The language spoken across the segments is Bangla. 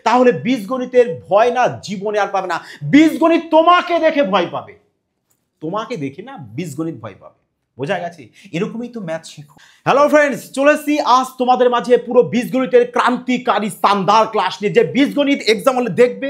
তাহলে বীজগণিতের ভয় না জীবনে আর পাবে না। বীজগণিত তোমাকে দেখে ভয় পাবে, তোমাকে দেখে না বীজগণিত ভয় পাবে। বোঝা গেছে? এরকমই তো ম্যাথ শিখো। হ্যালো ফ্রেন্ডস, চলে এসেছি আজ তোমাদের মাঝে পুরো বীজগণিতের ক্রান্তিকারী শানদার ক্লাস নিয়ে। যে বীজগণিত এক্সাম হলে দেখবে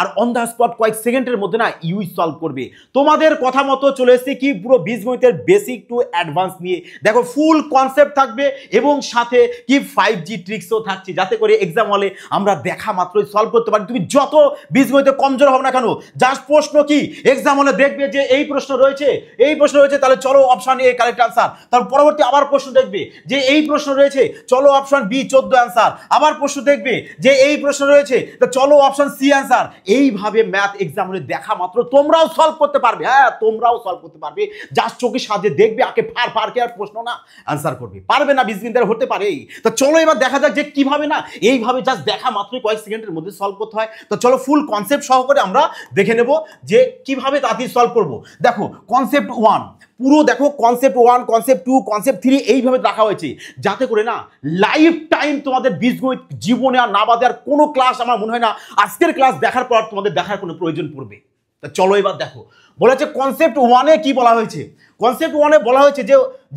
আর অন দ্য স্পট কয়েক সেকেন্ডের মধ্যে না ইউই সলভ করবে। তোমাদের কথা মতো চলে এসেছি কি পুরো বীজগণিতের বেসিক টু অ্যাডভান্স নিয়ে। দেখো ফুল কনসেপ্ট থাকবে এবং সাথে কি 5G ট্রিক্সও থাকছে, যাতে করে এক্সাম হলে আমরা দেখা মাত্রই সলভ করতে পারি। তুমি যত বীজগণিতে কমজোর হবে না কেন, জাস্ট প্রশ্ন কি এক্সাম হলে দেখবে যে এই প্রশ্ন রয়েছে, এই প্রশ্ন রয়েছে, তাহলে চলো অপশন এ কারেক্ট আনসার। তার পরবর্তী আবার প্রশ্ন দেখবে যে এই প্রশ্ন রয়েছে, চলো অপশন বি 14 আনসার। আবার প্রশ্ন দেখবে যে এই প্রশ্ন রয়েছে, তো চলো অপশন সি আনসার। এইভাবে ম্যাথ এক্সাম হলে দেখা মাত্র তোমরাও সলভ করতে পারবে। হ্যাঁ, তোমরাও সলভ করতে পারবে। জাস্ট চোখের সাহায্যে দেখবে, আগে ফার ফার কে আর প্রশ্ন না আনসার করবে। পারবে না বীজগণিতের হতে পারে। তো চলো এবার দেখা যাক যে কিভাবে না এইভাবে জাস্ট দেখা মাত্রই কয়েক সেকেন্ডের মধ্যে সলভ করতে হয়। তো চলো ফুল কনসেপ্ট সহকারে আমরা দেখে নেব যে কিভাবে তাড়াতাড়ি সলভ করব। দেখো কনসেপ্ট 1 পুরো দেখো, কনসেপ্ট 1, কনসেপ্ট 2, কনসেপ্ট 3 এইভাবে রাখা হয়েছে যাতে করে না লাইফ টাইম তোমাদের বীজগণিত জীবনে আর না বাদে আর কোনো ক্লাস আমার মনে হয় না আজকের ক্লাস দেখার পর তোমাদের দেখার কোনো প্রয়োজন পড়বে। তা চলো এবার দেখো বলেছে কনসেপ্ট 1 এ কি বলা হয়েছে। কনসেপ্ট 1 এ বলা হয়েছে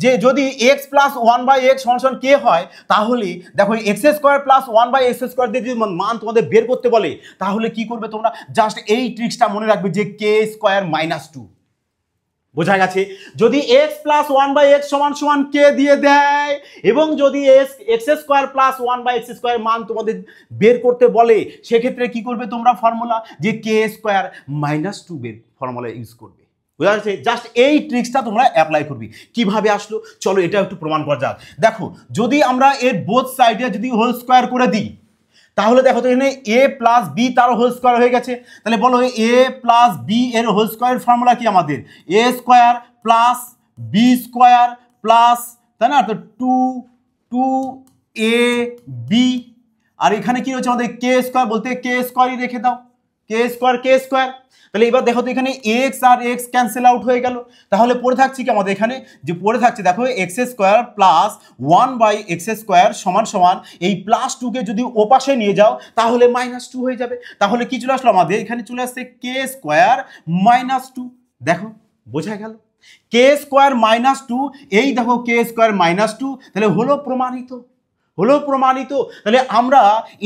যে যদি x প্লাস 1/x সমান কে হয়, তাহলে দেখো x square plus 1/x square দিয়ে যদি মান তোমাদের বের করতে বলে, তাহলে কি করবে তোমরা, জাস্ট এই ট্রিক্সটা মনে রাখবে যে k স্কয়ার মাইনাস 2। বোঝা গেছে? যদি x প্লাস 1/x সমান সমান কে দিয়ে দেয় এবং যদি x square plus 1/x square মান তোমাদের বের করতে বলে, সেক্ষেত্রে কি করবে তোমরা ফর্মুলা যে k স্কয়ার মাইনাস 2 বের ফর্মুলা ইউজ করবে। বোঝা যাচ্ছে? জাস্ট এই ট্রিক্সটা তোমরা অ্যাপ্লাই করবে। কিভাবে আসলো চলো এটা একটু প্রমাণ করা যাক। দেখো যদি আমরা এর বোথ সাইডে যদি হোল স্কয়ার করে দিই, তাহলে দেখো তো এখানে a প্লাস বি তার হোল স্কয়ার হয়ে গেছে। তাহলে বলো a প্লাস বি এর হোল স্কয়ারের ফর্মুলা কি আমাদের, a square plus B square plus, তাই না, তো 2ab। আর এখানে কি হচ্ছে আমাদের কে স্কয়ার, বলতে কে স্কয়ারই রেখে দাও, কে স্কয়ার। তাহলে এবার দেখো তো এখানে x আর x ক্যান্সেল আউট হয়ে গেল। তাহলে পড়ে থাকছে কি আমাদের এখানে, যে পড়ে থাকছে দেখো x square plus 1/x square সমান সমান এই প্লাস 2 কে যদি ওপাশে নিয়ে যাও তাহলে মাইনাস 2 হয়ে যাবে। তাহলে কি চলে আসলো আমাদের এখানে, চলে আসছে k স্কয়ার মাইনাস 2। দেখো বোঝা গেল, k স্কয়ার মাইনাস 2, এই দেখো k স্কয়ার মাইনাস 2, তাহলে হলো প্রমাণিত। তাহলে আমরা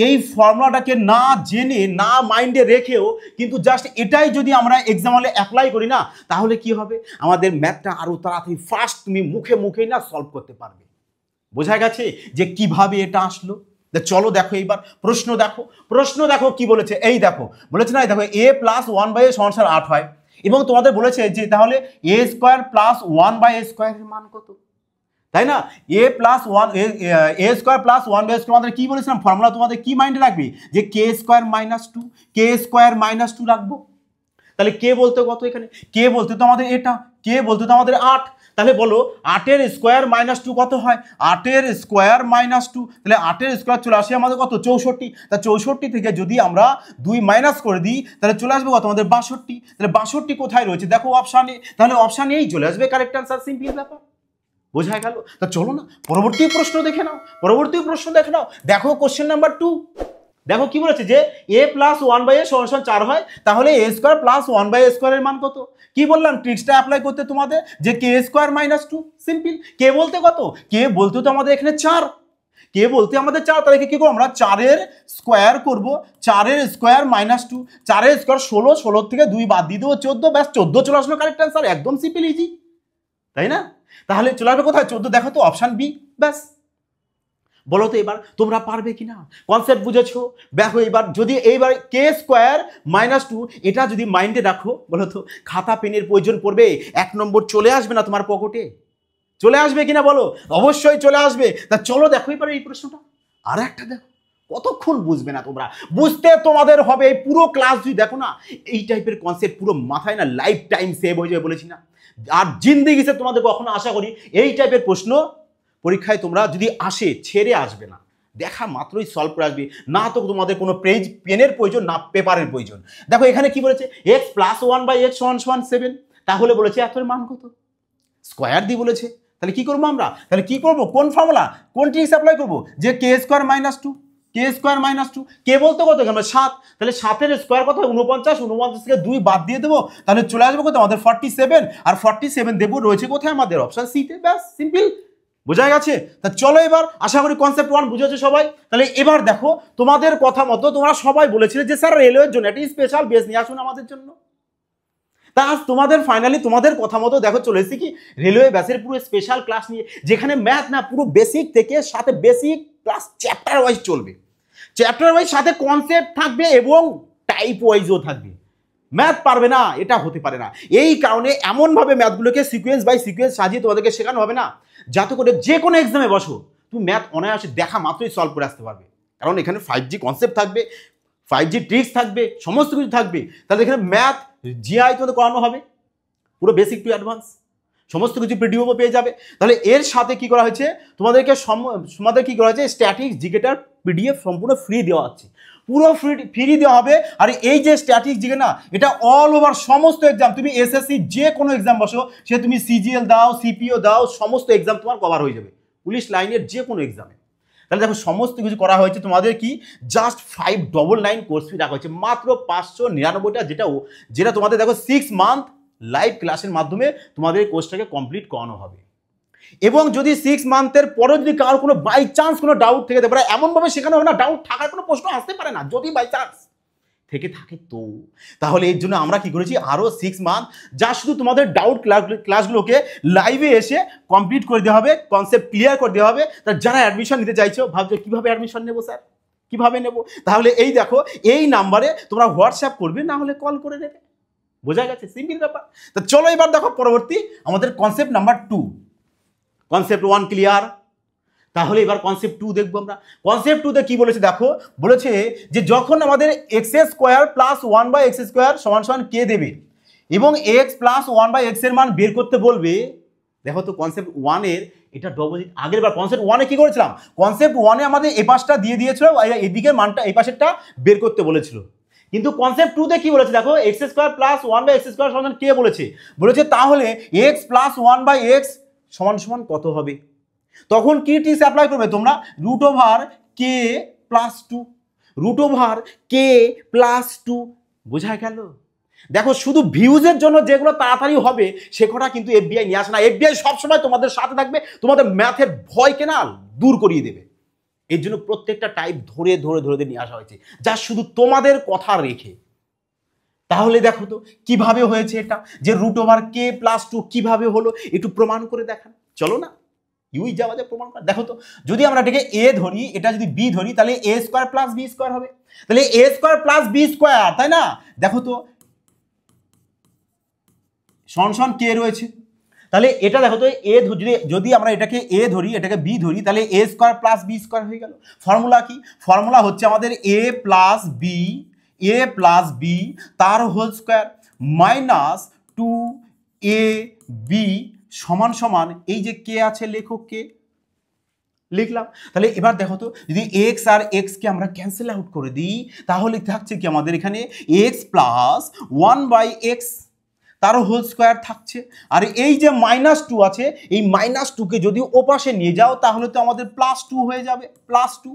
এই ফর্মুলাটাকে না জেনে না মাইন্ডে রেখেও কিন্তু জাস্ট এটাই যদি আমরা এক্সাম হলে অ্যাপ্লাই করি না, তাহলে কি হবে, আমাদের ম্যাথটা আরো তাড়াতাড়ি ফাস্ট তুমি মুখে না সলভ করতে পারবে। বোঝা গেছে যে কিভাবে এটা আসলো। চলো দেখো এইবার প্রশ্ন দেখো কি বলেছে। এই দেখো বলেছে না, দেখো a প্লাস 1/a সমান 8 হয় এবং তোমাদের বলেছে যে তাহলে a স্কয়ার প্লাস 1/a স্কয়ারের মান কত, তাই না, a plus 1 a square plus 1/a square আমাদের কি বলেছিলাম ফর্মুলা, তোমাদের কি মাইন্ডে রাখবে যে k স্কয়ার মাইনাস 2 রাখবো। তাহলে কে বলতে কত, এখানে কে বলতে তো আমাদের এটা, কে বলতে তো আমাদের 8। তাহলে বলো 8 এর স্কয়ার মাইনাস 2 কত হয়, 8 এর স্কয়ার মাইনাস 2, তাহলে 8 এর স্কয়ার চলে আসে আমাদের কত, 64। তা 64 থেকে যদি আমরা 2 মাইনাস করে দিই তাহলে চলে আসবে কত আমাদের 62। তাহলে 62 কোথায় রয়েছে দেখো অপশানে, তাহলে অপশান এই চলে আসবে কারেক্ট আনসার। সিম্পল ব্যাপার। বোঝা গেল? তা চলো না পরবর্তী প্রশ্ন দেখে নাও। দেখো কোশ্চেন নাম্বার 2। দেখো কি বলেছে যে a প্লাস 1/a সমান 4 হয়, তাহলে a স্কয়ার প্লাস 1/a স্কয়ারের মান কত। কি বললাম ট্রিক্সটা অ্যাপ্লাই করতে তোমাদের, যে k স্কয়ার মাইনাস 2। সিম্পল। কে বলতে কত, কে বলতে তো আমাদের এখানে 4, তাহলে কি করবো আমরা 4 এর স্কয়ার করব, 4 এর স্কয়ার মাইনাস 2, 4 এর স্কয়ার 16 থেকে 2 বাদ দিয়ে দেবো 14, ব্যাস 14 চলে আসলো কারেক্ট আনসার। একদম সিম্পল ইজি, তাই না। তাহলে চলে আসবে কোথায় 14, দেখো তো অপশন বি। ব্যাস বলো তো এবার তোমরা পারবে কিনা, কনসেপ্ট বুঝেছো। দেখো এবার যদি এইবার কে স্কয়ার মাইনাস 2 এটা যদি মাইন্ডে রাখো, বলো তো খাতা পেনের প্রয়োজন পড়বে, 1 নম্বর চলে আসবে না তোমার পকেটে, চলে আসবে কিনা বলো, অবশ্যই চলে আসবে। তা চলো দেখো এবার এই প্রশ্নটা আর একটা দেখো, কতক্ষণ বুঝবে না তোমরা, বুঝতে তোমাদের হবে এই পুরো ক্লাস যদি দেখো না, এই টাইপের কনসেপ্ট পুরো মাথায় না লাইফ টাইম সেভ হয়ে যাবে বলেছি না। আর জিন্দেগিতে তোমাদের কখনো আশা করি এই টাইপের প্রশ্ন পরীক্ষায় তোমরা যদি আসে ছেড়ে আসবে না, দেখা মাত্রই সলভ করে আসবে। না তো তোমাদের কোনো পেনের প্রয়োজন, না পেপারের প্রয়োজন। দেখো এখানে কি বলেছে, x প্লাস 1/x সমান 7, তাহলে বলেছে এত মান কত, স্কয়ার দিয়ে বলেছে। তাহলে কি করবো আমরা, তাহলে কি করবো, কোন ফর্মুলা কোন ট্রিক্স অ্যাপ্লাই করবো, যে k স্কয়ার মাইনাস 2। কে স্কোয়ার মাইনাস 2, কে বলতে কত এখানে 7, তাহলে 7 এর স্কোয়ার কত 49, 49 থেকে 2 বাদ দিয়ে দেবো, তাহলে চলে আসবে কত আমাদের 47, আর 47 দেবো রয়েছে কোথায় আমাদের অপশন সি তে। ব্যাস সিম্পল, বোঝা গেছে? তা চলো এবার আশা করি কনসেপ্ট 1 বুঝেছো সবাই। তাহলে এবার দেখো তোমাদের কথা মতো তোমরা সবাই বলেছিলে যে স্যার রেলওয়ের জন্য একটি স্পেশাল বেস নিয়ে আসুন আমাদের জন্য। তা আজ তোমাদের ফাইনালি তোমাদের কথা মতো দেখো চলে এসেছি কি রেলওয়ে ব্যাসের পুরো স্পেশাল ক্লাস নিয়ে, যেখানে ম্যাথ না পুরো বেসিক থেকে সাথে বেসিক প্লাস চ্যাপ্টার ওয়াইজ চলবে, চ্যাপ্টার ওয়াইজ সাথে কনসেপ্ট থাকবে এবং টাইপ ওয়াইজও থাকবে। ম্যাথ পারবে না এটা হতে পারে না, এই কারণে এমনভাবে ম্যাথগুলোকে সিকোয়েন্স বাই সিকোয়েন্স সাজিয়ে তোমাদেরকে শেখানো হবে না, যাতে করে যে কোনো এক্সামে বসো তুমি ম্যাথ অনায়াসে দেখা মাত্রই সলভ করে আসতে পারবে। কারণ এখানে 5G কনসেপ্ট থাকবে, 5G ট্রিক্স থাকবে, সমস্ত কিছু থাকবে। তাহলে এখানে ম্যাথ জিআই তোমাদের করানো হবে পুরো বেসিক টু অ্যাডভান্স, সমস্ত কিছু পিডিএফও পেয়ে যাবে। তাহলে এর সাথে কি করা হয়েছে তোমাদেরকে কি করা হয়েছে স্ট্যাটিক্স জিকেটার পিডিএফ সম্পূর্ণ ফ্রি দেওয়া হচ্ছে, পুরো ফ্রি দেওয়া হবে। আর এই যে স্ট্যাটিক্স জিকে না এটা অল ওভার সমস্ত এক্সাম, তুমি এসএসসি যে কোনো এক্সাম বসো, সে তুমি সিজিএল দাও সিপিও দাও, সমস্ত এক্সাম তোমার কভার হয়ে যাবে, পুলিশ লাইনের যে কোনো এক্সামে। তাহলে দেখো সমস্ত কিছু করা হয়েছে তোমাদের কি জাস্ট 599 কোর্স ফি রাখা হয়েছে মাত্র 599টা, যেটা তোমাদের দেখো 6 মান্থ লাইভ ক্লাসের মাধ্যমে তোমাদের এই কোর্সটাকে কমপ্লিট করানো হবে। এবং যদি 6 মান্থের পরে যদি কারোর কোনো বাই চান্স কোনো ডাউট থেকে যেতে পারে, এমনভাবে শেখানো হবে না ডাউট থাকার কোনো প্রশ্ন আসতে পারে না, যদি বাই চান্স থেকে থাকে তো তাহলে এর জন্য আমরা কি করেছি আরও 6 মান্থ যা শুধু তোমাদের ডাউট ক্লাসগুলোকে লাইভে এসে কমপ্লিট করে দেওয়া হবে, কনসেপ্ট ক্লিয়ার করে দেওয়া হবে। তা যারা অ্যাডমিশন নিতে চাইছো ভাবছো কীভাবে অ্যাডমিশন নেবো স্যার, কীভাবে নেবো, তাহলে এই দেখো এই নাম্বারে তোমরা হোয়াটসঅ্যাপ করবে, না হলে কল করে নেবে, বোঝা গেছে? সিম্পল ব্যাপার। তা চলো এবার দেখো পরবর্তী আমাদের কনসেপ্ট নাম্বার 2। কনসেপ্ট 1 ক্লিয়ার, তাহলে এবার কনসেপ্ট 2 দেখবো আমরা। কনসেপ্ট 2 তে কি বলেছে দেখো, বলেছে যে যখন আমাদের x square plus 1/x square সমান সমান কে দেবে এবং x প্লাস 1/x এর মান বের করতে বলবে। দেখো তো কনসেপ্ট 1 এর এটা ডবল, আগের বার কনসেপ্ট 1 এ কি করেছিলাম, কনসেপ্ট 1 এ আমাদের এই পাশটা দিয়ে দিয়েছিল, এদিকের মানটা এই পাশেরটা বের করতে বলেছিল। কিন্তু কনসেপ্ট 2 তে কি বলেছে দেখো, x square plus 1/x square সমান কে বলেছে তাহলে x প্লাস 1/x সমান সমান কত হবে। তখন কি ট্রিক্স অ্যাপ্লাই করবে তোমরা, root over K plus 2, root over K plus 2, বোঝা গেল? দেখো শুধু ভিউজের জন্য যেগুলো তাড়াতাড়ি হবে সে কথা কিন্তু এফবিআই নিয়ে আসে না, এফবিআই সবসময় তোমাদের সাথে থাকবে, তোমাদের ম্যাথের ভয়কে না দূর করিয়ে দেবে। এর জন্য প্রত্যেকটা টাইপ ধরে ধরে ধরে নিয়ে আসা হয়েছে, যা শুধু তোমাদের কথা রেখে। তাহলে দেখো তো কিভাবে হয়েছে এটা, যে রুট ওভার কে প্লাস 2 কিভাবে হলো একটু প্রমাণ করে দেখান, চলো না ইউই যাওয়া যায় প্রমাণ করা। দেখো তো যদি আমরা এটাকে এ ধরি, এটা যদি বি ধরি, তাহলে এ স্কোয়ার প্লাস বি স্কোয়ার হবে, তাহলে এ স্কোয়ার প্লাস বি স্কোয়ার, তাই না? দেখো তো সমান কে রয়েছে, তাহলে এটা দেখো তো এ যদি আমরা এটাকে এ ধরি এটাকে বি ধরি, তাহলে এ স্কোয়ার প্লাস বি স্কোয়ার হয়ে গেল। ফর্মুলা কি, ফর্মুলা হচ্ছে আমাদের এ প্লাস বি তার হোল স্কোয়ার মাইনাস 2ab সমান সমান এই যে কে আছে লেখো কে, লিখলাম। তাহলে এবার দেখো তো যদি এক্স আর এক্স কে আমরা ক্যান্সেল আউট করে দিই, তাহলে থাকছে কি আমাদের এখানে এক্স প্লাস 1/x তারও হোল স্কোয়ার থাকছে। আর এই যে -2 আছে, এই -2কে যদি ওপাশে নিয়ে যাও তাহলে তো আমাদের +2 হয়ে যাবে, +2,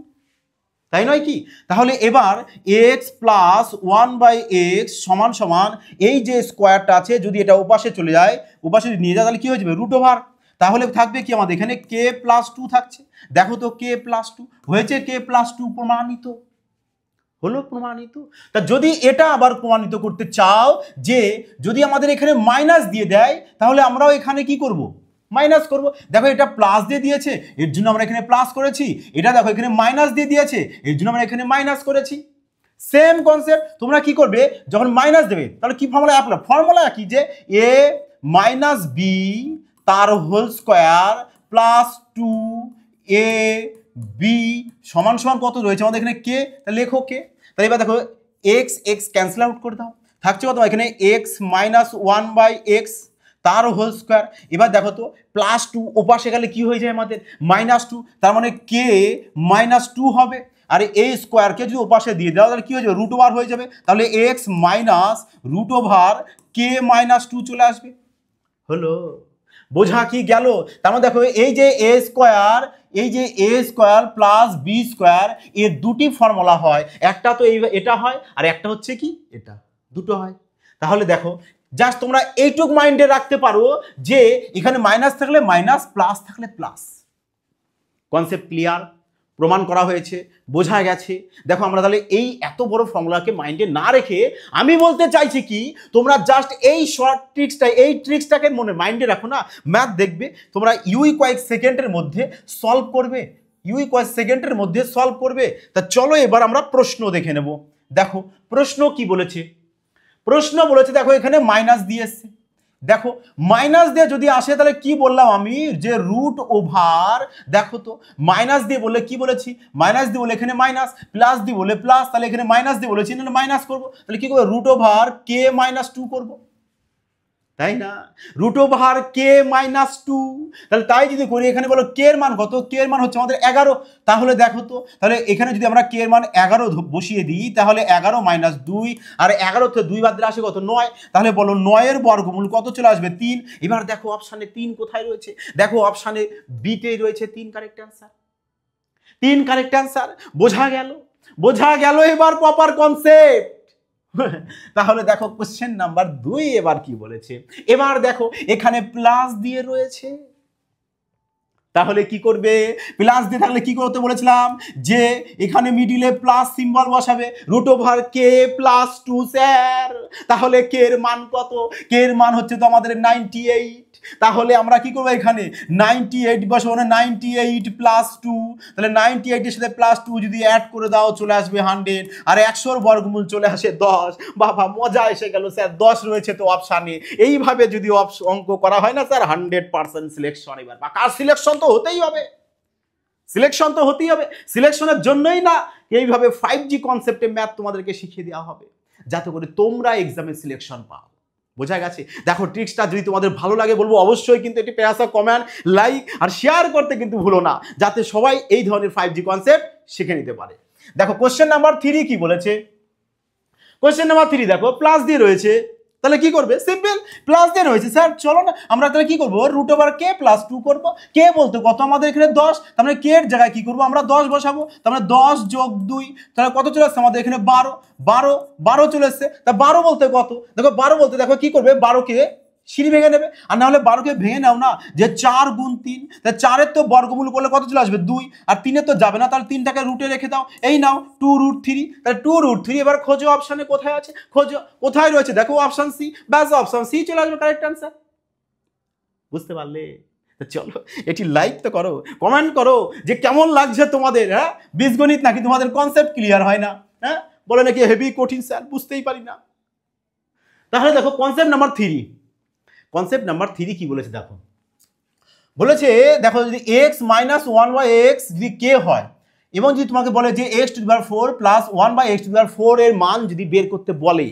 তাই নয় কি? তাহলে এবার x প্লাস 1/x সমান সমান এই যে স্কোয়ারটা আছে যদি এটা ওপাশে চলে যায়, ওপাশে যদি নিয়ে যায় তাহলে কি হয়ে যাবে রুট ওভার, তাহলে থাকবে কি আমাদের এখানে k + 2 থাকছে। দেখো তো k + 2 হয়েছে, k + 2 প্রমাণিত হলো, প্রমাণিত। তা যদি এটা আবার প্রমাণিত করতে চাও যে যদি আমাদের এখানে মাইনাস দিয়ে দেয় তাহলে আমরাও এখানে কি করব, মাইনাস করব। দেখো এটা প্লাস দিয়ে দিয়েছে এর জন্য আমরা এখানে প্লাস করেছি, এটা দেখো এখানে মাইনাস দিয়ে দিয়েছে এর জন্য আমরা এখানে মাইনাস করেছি। সেম কনসেপ্ট তোমরা কি করবে যখন মাইনাস দেবে তাহলে কি ফর্মুলা অ্যাপ্লাই, ফর্মুলা কি যে a মাইনাস বি তার হোল স্কোয়ার প্লাস 2ab সমান সমান কত রয়েছে আমাদের এখানে কে, তাহলে লেখো কে। তাহলে এবার দেখো এক্স এক্স ক্যান্সেল আউট করে দাও, থাকছে কত এখানে এক্স মাইনাস 1/x তার হোল স্কোয়ার। এবার দেখো তো +2 ওপাশে গেলে কি হয়ে যায় আমাদের -2, তার মানে কে -2 হবে। আর এই স্কোয়ারকে যদি ওপাশে দিয়ে দাও তাহলে কি হয়ে যাবে রুট ওভার হয়ে যাবে, তাহলে X minus root over K -2 চলে আসবে। হলো, বোঝা কি গেল? তার মানে দেখো এই যে এ স্কোয়ার, এই যে এ স্কোয়ার প্লাস বি স্কোয়ার, এর দুটি ফর্মুলা হয়, একটা তো এটা হয় আর একটা হচ্ছে কি এটা, দুটো হয়। তাহলে দেখো জাস্ট তোমরা এইটুক মাইন্ডে রাখতে পারো যে এখানে মাইনাস থাকলে মাইনাস, প্লাস থাকলে প্লাস। Concept clear? প্রমাণ করা হয়েছে, বোঝা গেছে। দেখো আমরা তাহলে এই এত বড় ফর্মুলাকে মাইন্ডে না রেখে আমি বলতে চাইছি কি, তোমরা জাস্ট এই শর্ট ট্রিক্সটা, এই ট্রিক্সটাকে মনে মাইন্ডে রাখো না, ম্যাথ দেখবে তোমরা কয়েক সেকেন্ডের মধ্যে সলভ করবে, কয়েক সেকেন্ডের মধ্যে সলভ করবে। তা চলো এবার আমরা প্রশ্ন দেখে নেব। দেখো প্রশ্ন কি বলেছে, প্রশ্ন বলেছে দেখো এখানে মাইনাস দিয়ে এসছে। দেখো মাইনাস দিয়ে যদি আসে তাহলে কি বললাম আমি, যে রুট ওভার, দেখো তো মাইনাস দিয়ে বললে কি বলেছি, মাইনাস দিয়ে বলে এখানে মাইনাস, প্লাস দিয়ে বলে প্লাস, তাহলে এখানে মাইনাস দিয়ে বলেছি তাহলে মাইনাস করবো, তাহলে কি করবো রুট ওভার কে মাইনাস 2 করবো, তাই না? রুট ওভার কে মাইনাস 2, তাহলে তাই যদি করি এখানে বলো কে এর মান কত, কে এর মান হচ্ছে আমাদের 11। তাহলে দেখো তো তাহলে এখানে যদি আমরা কে এর মান 11 বসিয়ে দিই তাহলে 11 মাইনাস 2, আর 11 থেকে 2 বাদ দিলে আসে কত 9, তাহলে বলো 9 এর বর্গমূল কত চলে আসবে 3। এবার দেখো অপশানে 3 কোথায় রয়েছে, দেখো অপশানে বিতেই রয়েছে 3 কারেক্ট অ্যান্সার, 3 কারেক্ট অ্যান্সার। বোঝা গেল? বোঝা গেল এবার প্রপার কনসেপ্ট। তাহলে দেখো কোশ্চেন নাম্বার 2 এবার কি বলেছে, এবার দেখো এখানে প্লাস দিয়ে রয়েছে, তাহলে কি করবে, প্লাস দিয়ে থাকলে কি করতে বলেছিলাম, যে এখানে মিডিলে প্লাস সিম্বল বসাবে, root over K plus 2 sir. তাহলে কে এর মান কত, কে এর মান হচ্ছে তো আমাদের 98। তাহলে আমরা কি করবো এখানে 98 বসাবো, 98 প্লাস 2, তাহলে 98 এর সাথে প্লাস 2 যদি অ্যাড করে দাও চলে আসবে 100, আর 100 এর বর্গমূল চলে আসে 10। বাবা মজা এসে গেল স্যার, 10 রয়েছে তো অপশানে। এইভাবে যদি অঙ্ক করা হয় না স্যার 100% সিলেকশন। এবার কার সিলেকশন তো হতেই হবে, সিলেকশন তো হতেই হবে। সিলেকশনের জন্যই না এইভাবে 5G কনসেপ্টে ম্যাথ তোমাদেরকে শিখিয়ে দেওয়া হবে, যাতে করে তোমরা এক্সামে সিলেকশন পাও। বোঝা গেছে? দেখো ট্রিক্সটা যদি তোমাদের ভালো লাগে বলবো অবশ্যই কিন্তু এটি প্যারাসা কমেন্ট, লাইক আর শেয়ার করতে কিন্তু ভুলো না, যাতে সবাই এই ধরনের 5G কনসেপ্ট শিখে নিতে পারে। দেখো কোশ্চেন নাম্বার 3 কি বলেছে, কোশ্চেন নাম্বার 3 দেখো প্লাস দিয়ে রয়েছে, তাহলে কি করবে, সিম্পল প্লাস দিয়ে রয়েছে স্যার, চলো না আমরা তাহলে কি করবো রুট ওভার কে প্লাস 2 করবো। কে বলতে কত আমাদের এখানে 10, তার মানে কে এর জায়গায় কি করবো আমরা 10 বসাবো, তার মানে 10 যোগ 2, তাহলে কত চলে আসছে আমাদের এখানে 12 চলে এসছে। তা 12 বলতে কত, দেখো 12 বলতে দেখো কি করবে 12কে সিঁড়ি ভেঙে নেবে, আর না হলে 12কে ভেঙে নাও না, যে 4 গুণ 3, তা 4-এর তো বর্গমূল করলে কত চলে আসবে 2, আর 3-এর তো যাবে না, তাহলে 3টাকে রুটে রেখে দাও, এই নাও 2√3, তাহলে 2√3। এবার খোঁজো অপশানে কোথায় আছে, খোঁজো কোথায় রয়েছে, দেখো অপশান সি, ব্যাস অপশান সি চলে আসবে কারেক্ট অ্যান্সার। বুঝতে পারলে? চলো এটি লাইক তো করো, কমেন্ট করো যে কেমন লাগছে তোমাদের। হ্যাঁ বীজগণিত নাকি তোমাদের কনসেপ্ট ক্লিয়ার হয় না, হ্যাঁ বলে নাকি হেভি কঠিন স্যার বুঝতেই পারি না। তাহলে দেখো কনসেপ্ট নাম্বার 3, কনসেপ্ট নাম্বার 3 কি বলেছে দেখো, বলেছে দেখো যদি x মাইনাস 1/x যদি কে হয়, এবং যদি তোমাকে বলে যে x⁴ প্লাস 1/x⁴ এর মান যদি বের করতে বলে,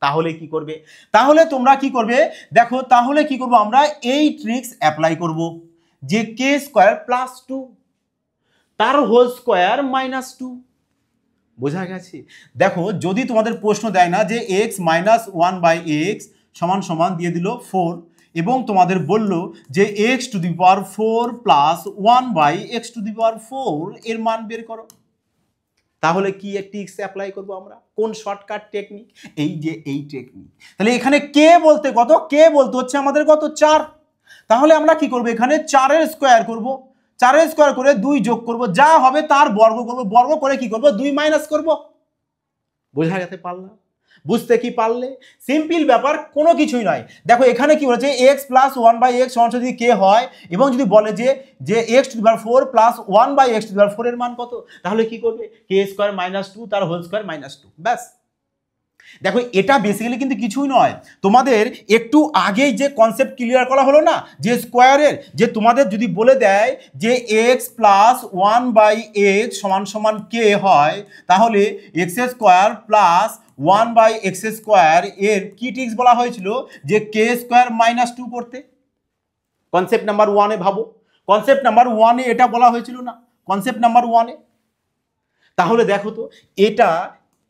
তাহলে কি করবে, তাহলে তোমরা কি করবে দেখো, তাহলে কি করবো আমরা এই ট্রিক্স অ্যাপ্লাই করব, যে কে স্কোয়ার প্লাস 2 তার হোল স্কোয়ার মাইনাস 2। বোঝা গেছে? দেখো যদি তোমাদের প্রশ্ন দেয় না যে x মাইনাস 1/x সমান সমান দিয়ে দিল 4, এবং তোমাদের বলল যে x⁴ প্লাস 1/x⁴ এর মান বের করো, তাহলে কি ট্রিক্স অ্যাপ্লাই করবো আমরা, কোন শর্টকাট টেকনিক, এই যে এই টেকনিক। তাহলে এখানে কে বলতে কত, কে বলতে হচ্ছে আমাদের কত 4, তাহলে আমরা কি করবো এখানে 4-এর স্কোয়ার করবো, 4-এর স্কোয়ার করে 2 যোগ করব, যা হবে তার বর্গ করব, বর্গ করে কি করব 2 মাইনাস করব। বোঝা গেছে? পারলাম? বুঝতে কি পারলে? সিম্পল ব্যাপার, কোনো কিছুই নয়। দেখো এখানে কি বলেছে x প্লাস 1/x সমান যদি কে হয়, এবং যদি বলে যে x⁴ প্লাস 1/x⁴ এর মান কত, তাহলে কি করবে কে স্কোয়ার মাইনাস 2 তার হোল স্কোয়ার মাইনাস 2, ব্যাস। দেখো এটা বেসিক্যালি কিন্তু কিছুই নয়, তোমাদের একটু আগেই যে কনসেপ্ট ক্লিয়ার করা হলো না, যে স্কোয়ারের, যে তোমাদের যদি বলে দেয় যে x প্লাস 1/x সমান সমান কে হয়, তাহলে x² প্লাস 1/x² এর কি ট্রিক্স বলা হয়েছিল, যে কে স্কোয়ার মাইনাস 2 করতে। কনসেপ্ট নাম্বার 1-এ ভাবো, কনসেপ্ট নাম্বার 1-এ এটা বলা হয়েছিল না, কনসেপ্ট নাম্বার 1-এ। তাহলে দেখো তো এটা,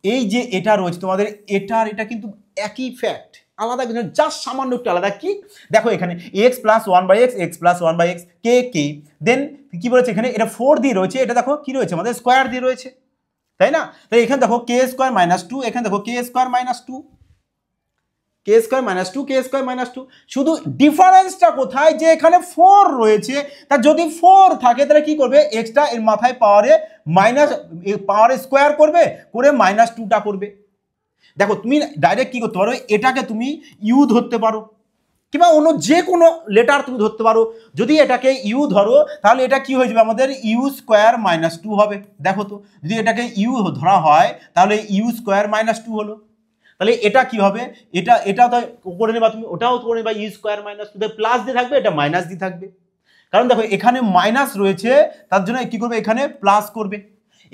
এই যে এটা রয়েছে তোমাদের, এটা কিন্তু একই ফ্যাক্ট, আলাদা কিছু জাস্ট সামান্য একটু আলাদা। কি দেখো এখানে x plus one by x, x plus one by x, কে কে, দেন কি বলেছে এখানে এটা 4 দিয়ে রয়েছে, এটা দেখো কি রয়েছে আমাদের স্কোয়ার দিয়ে রয়েছে, তাই না? তাই এখানে দেখো কে স্কোয়ার মাইনাস টু, এখানে দেখো কে স্কোয়ার মাইনাস টু, কে স্কোয়ার মাইনাস টু, কে স্কোয়ার মাইনাস টু। শুধু ডিফারেন্সটা কোথায়, যে এখানে 4 রয়েছে, তা যদি 4 থাকে তাহলে কি করবে, এক্সট্রা এর মাথায় পাওয়ারে মাইনাস পাওয়ারে স্কোয়ার করবে, করে মাইনাস টুটা করবে। দেখো তুমি ডাইরেক্ট কি করতে পারো, এটাকে তুমি ইউ ধরতে পারো, কিংবা অন্য যে কোনো লেটার তুমি ধরতে পারো। যদি এটাকে ইউ ধরো তাহলে এটা কি হয়ে যাবে আমাদের ইউ স্কোয়ার মাইনাস টু হবে। দেখো তো যদি এটাকে ইউ ধরা হয় তাহলে ইউ স্কোয়ার মাইনাস টু হলো, তাহলে এটা কি হবে, এটাও তো করে নেবা তুমি, ওটাও করে নেবা U square minus two, plus দিয়ে থাকবে, এটা মাইনাস দিয়ে থাকবে। কারণ দেখো এখানে মাইনাস রয়েছে তার জন্য কি করবে, এখানে প্লাস করবে,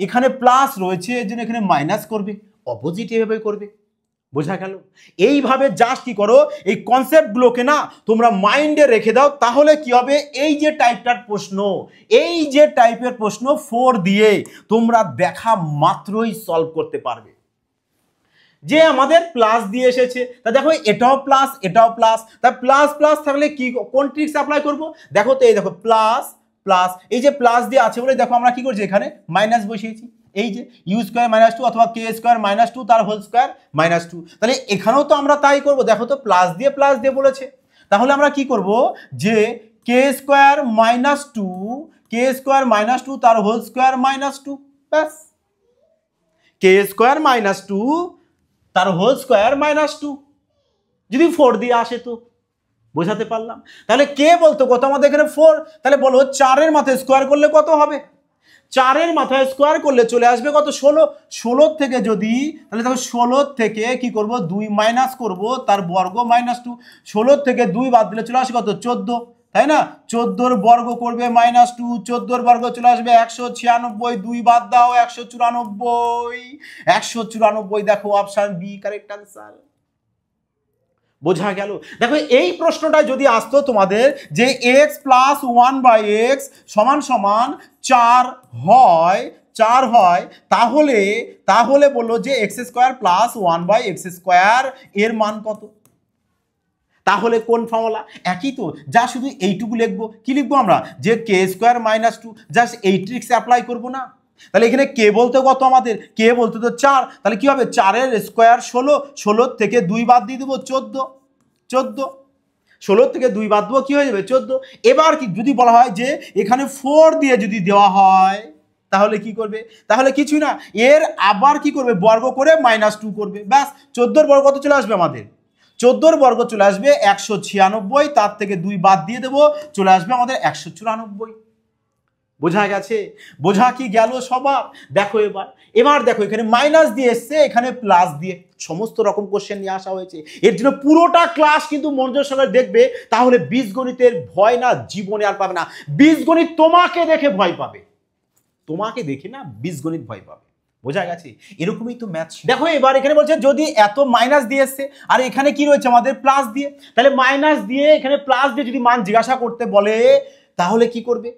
এখানে প্লাস রয়েছে এর জন্য এখানে মাইনাস করবে, অপোজিট এভাবে করবে। বোঝা গেল? এইভাবে জাস্ট কি করো, এই কনসেপ্টগুলোকে না তোমরা মাইন্ডে রেখে দাও, তাহলে কি হবে, এই যে টাইপটার প্রশ্ন, এই যে টাইপের প্রশ্ন 4 দিয়ে তোমরা দেখা মাত্রই সলভ করতে পারবে। যে আমাদের প্লাস দিয়ে এসেছে, তা দেখো এটাও প্লাস, এটাও প্লাস, তা প্লাস প্লাস থাকলে কি কোন ট্রিক্স অ্যাপ্লাই করব, দেখো তো এই দেখো প্লাস প্লাস, এই যে প্লাস দিয়ে আছে বলে দেখো আমরা কি করছি, এখানে মাইনাস বসিয়েছি, এই যে ইউ স্কোয়ার মাইনাস টু অথবা কে স্কোয়ার মাইনাস টু তার হোল স্কোয়ার মাইনাস টু, তাহলে এখানেও তো আমরা তাই করব। দেখো তো প্লাস দিয়ে বলেছে, তাহলে আমরা কি করব, যে কে স্কোয়ার মাইনাস টু, কে স্কোয়ার মাইনাস টু তার হোল স্কোয়ার মাইনাস টু, ব্যাস, কে স্কোয়ার মাইনাস টু তার হোল স্কোয়ার মাইনাস টু, যদি 4 দিয়ে আসে তো বোঝাতে পারলাম। তাহলে কে বলতো কত আমাদের এখানে 4, তাহলে বলো 4-এর মাথায় স্কোয়ার করলে কত হবে, 4-এর মাথায় স্কোয়ার করলে চলে আসবে কত, 16, 16 থেকে যদি, তাহলে দেখো 16 থেকে কি করব 2 মাইনাস করব তার বর্গ মাইনাস টু, 16 থেকে 2 বাদ দিলে চলে আসবে কত 14, তাই না? 14-র বর্গ করবে মাইনাস টু, 14-র বর্গ চলে আসবে 196, 2 বাদ দাও 194, 194 দেখো অপশন বি কারেক্ট আনসার। বোঝা গেল? দেখো এই প্রশ্নটা যদি আসতো তোমাদের যে X plus one by X সমান সমান 4 হয়, 4 হয়, তাহলে বললো যে X square plus one by X square এর মান কত, তাহলে কোন ফর্মুলা, একই তো, যা শুধু এইটুকু লিখবো, কি লিখবো আমরা, যে কে স্কোয়ার মাইনাস টু, জাস্ট এই ট্রিক্স অ্যাপ্লাই করবো না। তাহলে এখানে কে বলতে কত আমাদের, কে বলতে তো 4, তাহলে কি হবে 4-এর স্কোয়ার 16, 16 থেকে 2 বাদ দিয়ে দেবো 14, 16 থেকে 2 বাদ দেবো কি হয়ে যাবে 14। এবার কি যদি বলা হয় যে এখানে 4 দিয়ে যদি দেওয়া হয় তাহলে কি করবে, তাহলে কিছুই না, এর আবার কি করবে বর্গ করে মাইনাস টু করবে, ব্যাস 14-র বর্গ কত চলে আসবে আমাদের, 14-র বর্গ চলে আসবে 196, তার থেকে 2 বাদ দিয়ে দেবো চলে আসবে আমাদের 194। বোঝা গেছে? বোঝা কি গেল সবার? দেখো এবার দেখো এখানে মাইনাস দিয়ে এসছে, এখানে প্লাস দিয়ে, সমস্ত রকম কোশ্চেন নিয়ে আসা হয়েছে, এর জন্য পুরোটা ক্লাস কিন্তু মনোযোগ সহকারে দেখবে, তাহলে বীজগণিতের ভয় না জীবনে আর পাবে না। বীজগণিত তোমাকে দেখে ভয় পাবে, তোমাকে দেখে না বীজগণিত ভয় পাবে। বোঝা গেছে? এরকমই তো ম্যাথ। দেখো এবার এখানে বলছে যদি এত মাইনাস দিয়ে এসছে আর এখানে কি রয়েছে আমাদের প্লাস দিয়ে, তাহলে মাইনাস দিয়ে এখানে প্লাস দিয়ে যদি মান জিজ্ঞাসা করতে বলে তাহলে কি করবে,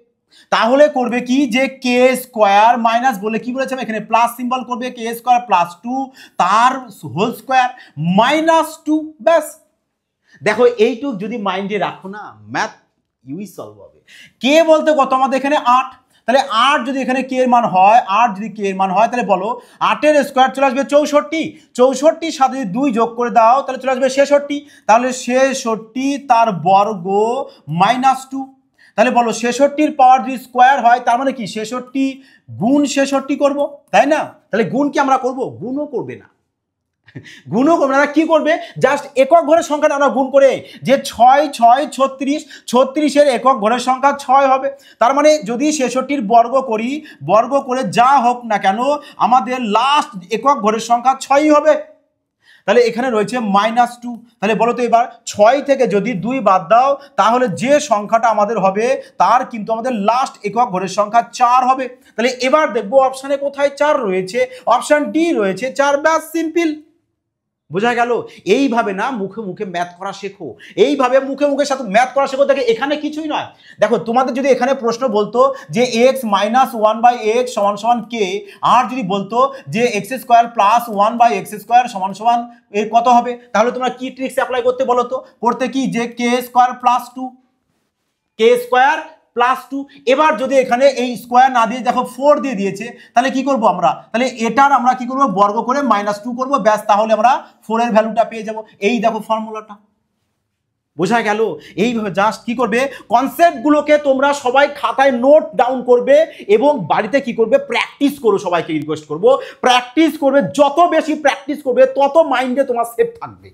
তাহলে করবে কি, যে কে স্কোয়ার মাইনাস বলে কি বলেছে এখানে প্লাস সিম্বল করবে, কে স্কোয়ার প্লাস টু তার হোল স্কোয়ার মাইনাস টু, ব্যাস। দেখো এইটুক যদি মাইন্ডে রাখো না, ম্যাথ ইউই সলভ হবে। কে বলতে কত আমাদের এখানে 8, তাহলে 8 যদি এখানে কে এর মান হয়, 8 যদি কে এর মান হয় তাহলে বলো 8-এর স্কোয়ার চলে আসবে 64, 64-র সাথে যদি 2 যোগ করে দাও তাহলে চলে আসবে 66, তাহলে 66 তার বর্গ মাইনাস টু, তাহলে বলো 66-র পাওয়ার যদি স্কোয়ার হয় তার মানে কি 66 গুণ 66 করব, তাই না? তাহলে গুণ কি আমরা করব, গুণও করবে না, গুণও করবে না, কি করবে জাস্ট একক ঘরের সংখ্যাটা আমরা গুণ করে, যে 6 6 36, 36-এর একক ঘরের সংখ্যা 6 হবে, তার মানে যদি 66-র বর্গ করি, বর্গ করে যা হোক না কেন আমাদের লাস্ট একক ঘরের সংখ্যা 6ই হবে। তাহলে এখানে রয়েছে মাইনাস টু, তাহলে বলো তো এবার 6 থেকে যদি 2 বাদ দাও তাহলে যে সংখ্যাটা আমাদের হবে তার কিন্তু আমাদের লাস্ট একক ঘরের সংখ্যা 4 হবে। তাহলে এবার দেখবো অপশানে কোথায় 4 রয়েছে, অপশান ডি রয়েছে 4, ব্যাস সিম্পল। বোঝা গেল? এইভাবে না মুখে মুখে ম্যাথ করা শেখো, এইভাবে মুখে মুখে সাথে ম্যাথ করা শেখো। দেখে এখানে কিছুই নয়, দেখো তোমাদের যদি এখানে প্রশ্ন বলতো যে X minus one by X সমান সমান কে, আর যদি বলতো যে X square plus one by X square সমান সমান এর কত হবে, তাহলে তোমরা কি ট্রিক্স অ্যাপ্লাই করতে বলো তো? করতে কি যে কে স্কোয়ার প্লাস টু, কে স্কোয়ার প্লাস টু। এবার যদি এখানে এই স্কোয়ার না দিয়ে দেখো 4 দিয়ে দিয়েছে, তাহলে কি করব আমরা? তাহলে এটার আমরা কি করব? বর্গ করে -2 করব, ব্যাস, তাহলে আমরা 4 এর ভ্যালুটা পেয়ে যাব। এই দেখো ফর্মুলাটা, বোঝা গেল? এইভাবে জাস্ট কি করবে, কনসেপ্টগুলোকে তোমরা সবাই খাতায় নোট ডাউন করবে এবং বাড়িতে কি করবে, প্র্যাকটিস করো। সবাইকে রিকোয়েস্ট করব প্র্যাকটিস করবে, যত বেশি প্র্যাকটিস করবে তত মাইন্ডে তোমার সেফ থাকবে।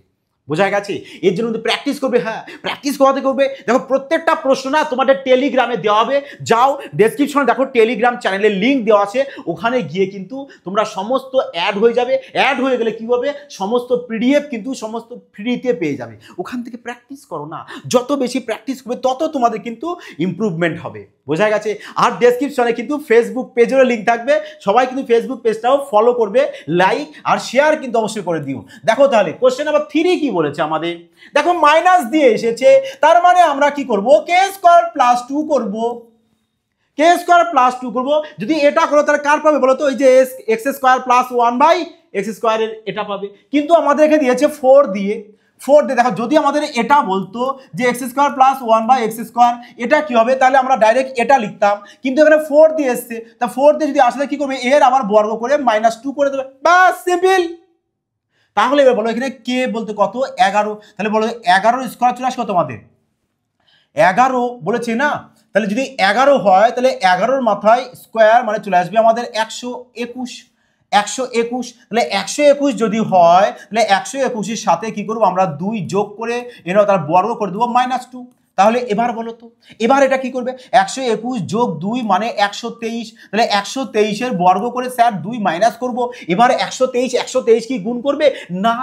বোঝা গেছে? এর জন্য প্র্যাকটিস করবে। হ্যাঁ, প্র্যাকটিস করাতে করবে। দেখো প্রত্যেকটা প্রশ্ন না তোমাদের টেলিগ্রামে দেওয়া হবে, যাও ডেসক্রিপশনে দেখো টেলিগ্রাম চ্যানেলের লিঙ্ক দেওয়া আছে, ওখানে গিয়ে কিন্তু তোমরা সমস্ত অ্যাড হয়ে যাবে। অ্যাড হয়ে গেলে কি হবে, সমস্ত পিডিএফ কিন্তু সমস্ত ফ্রিতে পেয়ে যাবে। ওখান থেকে প্র্যাকটিস করো না, যত বেশি প্র্যাকটিস করবে তত তোমাদের কিন্তু ইমপ্রুভমেন্ট হবে। বোঝা গেছে? আর ডেসক্রিপশনে কিন্তু ফেসবুক পেজেরও লিঙ্ক থাকবে, সবাই কিন্তু ফেসবুক পেজটাও ফলো করবে, লাইক আর শেয়ার কিন্তু অবশ্যই করে দিও। দেখো তাহলে কোশ্চেন নাম্বার 3 কি বলেছে আমাদের, দেখো মাইনাস দিয়ে এসেছে, তার মানে আমরা কি করব, কে স্কোয়ার প্লাস 2 করব। কে স্কোয়ার প্লাস 2 করব। যদি এটা করো তাহলে কার পাবে বলো তো? ওই যে X square plus 1 by X স্কোয়ারের এটা পাবে। কিন্তু আমাদের এখানে দিয়েছে 4 দিয়ে, 4 দিয়ে। দেখো যদি আমাদের এটা বলতো যে X square plus 1 by X square, এটা কি হবে? তাহলে আমরা ডাইরেক্ট এটা লিখতাম, কিন্তু এখানে 4 দিয়ে এসছে, তা 4 দিয়ে যদি আসলে কি করবে, এর আবার বর্গ করে -2 করে দেবে, বাস, সিম্পল। তাহলে এবার বলো এখানে কে বলতে কত, 11। তাহলে বলো 11 স্কোয়ার চলে আসবে তোমাদের 11 বলেছে না, তাহলে যদি 11 হয় তাহলে 11-র মাথায় স্কোয়ার মানে চলে আসবে আমাদের 121। 121, তাহলে 121 যদি হয় তাহলে 121-এর সাথে কি করবো আমরা, 2 যোগ করে এরা তার বর্গ করে দেবো -2। তাহলে এবার বলো তো, এবার এটা কি করবে, 121 যোগ 2 মানে 123, তাহলে 123-এর বর্গ করে স্যার 2 মাইনাস করবো। এবার 123 কি গুণ করবে না,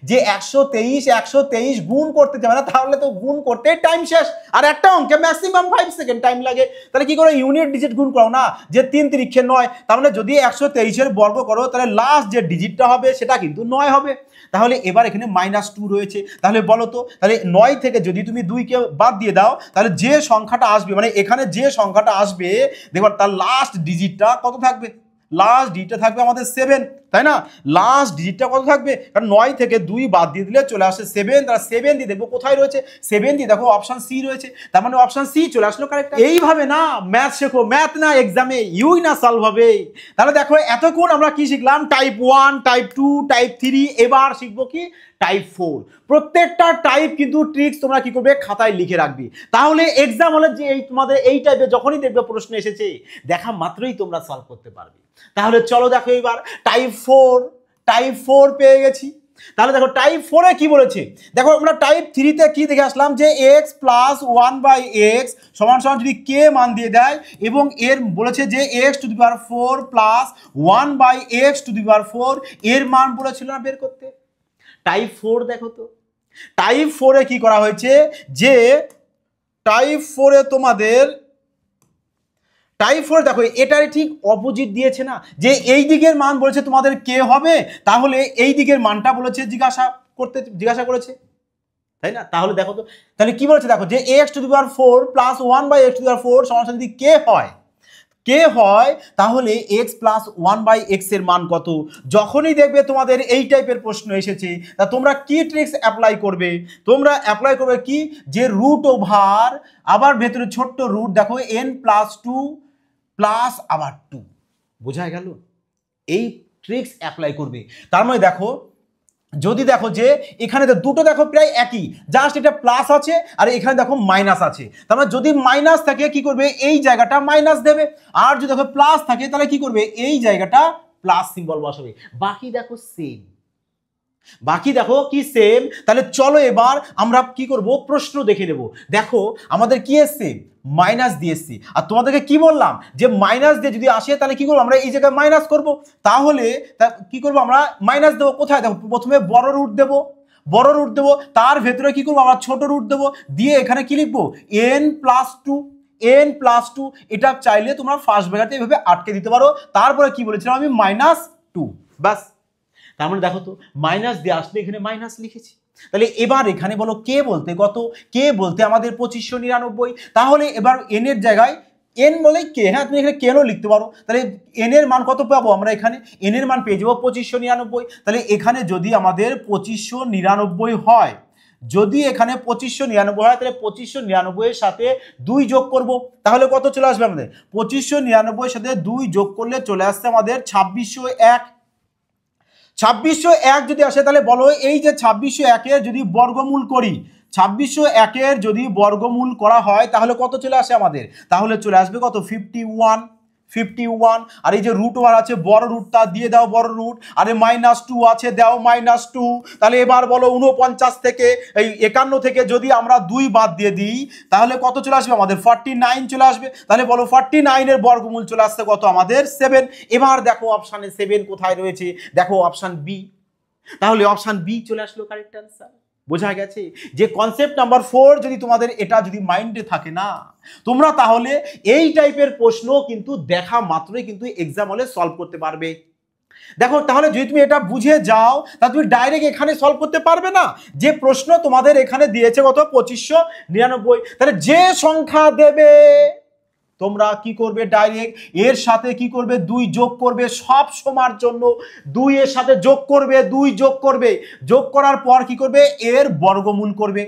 যে 123 গুণ করতে যাবে না, তাহলে তো গুণ করতে টাইম শেষ, আর একটা অঙ্কে ম্যাক্সিমাম 5 সেকেন্ড টাইম লাগে। তাহলে কি করে, ইউনিট ডিজিট গুণ করো না, যে 3 3 9। তার মানে যদি 123-এর বর্গ করো তাহলে লাস্ট যে ডিজিটটা হবে সেটা কিন্তু 9 হবে। তাহলে এবার এখানে -2 রয়েছে। তাহলে বলো তো, তাহলে 9 থেকে যদি তুমি 2কে বাদ দিয়ে দাও, তাহলে যে সংখ্যাটা আসবে, মানে এখানে যে সংখ্যাটা আসবে দেখবার তার লাস্ট ডিজিটটা কত থাকবে, লাস্ট ডিজিটটা থাকবে আমাদের 7, তাই না? লাস্ট ডিজিটটা কত থাকবে, কারণ 9 থেকে 2 বাদ দিয়ে দিলে চলে আসে 7, তারা 7 দিয়ে দেখবো কোথায় রয়েছে, 7 দিয়ে দেখো অপশন সি রয়েছে, তার মানে অপশন সি চলে আসলো কারেক্ট। এইভাবে না ম্যাথ শেখো, ম্যাথ না এক্সামে ইউই না সলভ হবে। তাহলে দেখো এতক্ষণ আমরা কি শিখলাম, টাইপ 1, টাইপ 2, টাইপ 3, এবার শিখবো কি টাইপ 4। প্রত্যেকটা টাইপ কিন্তু ট্রিক্স তোমরা কি করবে, খাতায় লিখে রাখবে, তাহলে এক্সাম হলে যে এই তোমাদের এই টাইপের যখনই দেখবে প্রশ্ন এসেছে, দেখা মাত্রই তোমরা সলভ করতে পারবে। তাহলে চলো দেখো এবার টাইপ 4 পেয়ে গেছি। তাহলে দেখো টাইপ 4-এ কি বলেছে, দেখো আমরা টাইপ 3-তে কি দেখে আসলাম, যে এক্স প্লাস 1 বাই এক্স সমান সমান যদি কে মান দিয়ে দেয়, এবং এর বলেছে যে x to the power 4 plus 1 by x to the power 4 এর মান বলেছিল না বের করতে। টাইপ 4 দেখো তো, টাইপ 4-এ কি করা হয়েছে, যে টাইপ 4-এ তোমাদের টাইপ 4 দেখো এটাই ঠিক অপোজিট দিয়েছে না, যে এই দিকের মান বলেছে তোমাদের কে হবে, তাহলে এই দিকের মানটা বলেছে জিজ্ঞাসা করেছে, তাই না? তাহলে দেখো তো, তাহলে কি বলেছে দেখো, যে x to the power 4 plus 1 by x to the power 4 সমান যদি কে হয় তাহলে এক্স প্লাস 1 বাই এক্স এর মান কত। যখনই দেখবে তোমাদের এই টাইপের প্রশ্ন এসেছে, তা তোমরা কি ট্রিক্স অ্যাপ্লাই করবে, তোমরা অ্যাপ্লাই করবে কি, যে রুট ওভার আবার ভেতরে ছোট্ট রুট, দেখো n+2 প্লাস আবার 2, বোঝা গেল? এই ট্রিক্স অ্যাপ্লাই করবে। তার মানে দেখো, যদি দেখো যে এখানে দুটো দেখো প্রায় একই, জাস্ট এটা প্লাস আছে আর এখানে দেখো মাইনাস আছে, তার মানে যদি মাইনাস থাকে কি করবে, এই জায়গাটা মাইনাস দেবে, আর যদি দেখো প্লাস থাকে তাহলে কি করবে, এই জায়গাটা প্লাস সিম্বল বসাবে। বাকি দেখো কি সেম। তাহলে চলো এবার আমরা কি করব, প্রশ্ন দেখে নেব। দেখো আমাদের কি এসছে, মাইনাস দিয়ে এসছি, আর তোমাদেরকে কি বললাম, যে মাইনাস দিয়ে যদি আসে তাহলে কি করবো, আমরা এই জায়গায় মাইনাস করব। তাহলে কি করবো, আমরা মাইনাস দেবো কোথায়, দেখো প্রথমে বড় রুট দেবো, তার ভেতরে কি করবো, আমরা ছোট রুট দেবো, দিয়ে এখানে কি লিখবো, n+2। এটা চাইলে তোমরা ফার্স্ট ব্র্যাকেটে এভাবে আটকে দিতে পারো। তারপরে কি বলেছিলাম আমি, -2, ব্যাস। তার মানে দেখো তো মাইনাস দিয়ে আসলে এখানে মাইনাস লিখেছি। তাহলে এবার এখানে বলো কে বলতে কত, কে বলতে আমাদের 2599। তাহলে এবার এন এর জায়গায় এন বলেই কে, হ্যাঁ তুমি এখানে কেনও লিখতে পারো। তাহলে এন এর মান কত পাবো আমরা, এখানে এন এর মান পেয়ে যাবো 2599। তাহলে এখানে যদি আমাদের 2599 হয়, যদি এখানে 2599 হয়, তাহলে 2599 এর সাথে 2 যোগ করব, তাহলে কত চলে আসবে আমাদের, 2599 এর সাথে 2 যোগ করলে চলে আসছে আমাদের 2601। 2601 যদি আসে তাহলে বলো এই যে 2601 এর যদি বর্গমূল করি, 2601 এর যদি বর্গমূল করা হয় তাহলে কত চলে আসে আমাদের, তাহলে চলে আসবে কত 51। আর এই যে রুট ওভার আছে বড় রুটটা দিয়ে দাও বড় রুট, আরে -2 আছে দাও -2। তাহলে এবার বলো 49 থেকে এই 51 থেকে যদি আমরা 2 বাদ দিয়ে দিই তাহলে কত চলে আসবে আমাদের 49 চলে আসবে। তাহলে বলো 49 এর বর্গমূল চলে আসছে কত আমাদের 7। এবার দেখো অপশানে 7 কোথায় রয়েছে, দেখো অপশান বি। তাহলে অপশান বি চলে আসলো কারেক্ট অ্যান্সার। বোঝা গেছে যে কনসেপ্ট নাম্বার 4 যদি তোমাদের এটা যদি মাইন্ডে থাকে না, তোমরা তাহলে এই টাইপের প্রশ্ন কিন্তু দেখা মাত্রই কিন্তু এক্সাম হলে সলভ করতে পারবে। দেখো তাহলে যদি তুমি এটা বুঝে যাও তাহলে তুমি ডাইরেক্ট এখানে সলভ করতে পারবে না। যে প্রশ্ন তোমাদের এখানে দিয়েছে কত 2599, তাহলে যে সংখ্যা দেবে তোমরা কি করবে, ডাইরেক্ট এর সাথে কি করবে 2 যোগ করবে, সব সমান জন্য 2 এর সাথে যোগ করবে, 2 যোগ করবে, যোগ করার পর কি করবে এর বর্গমূল করবে।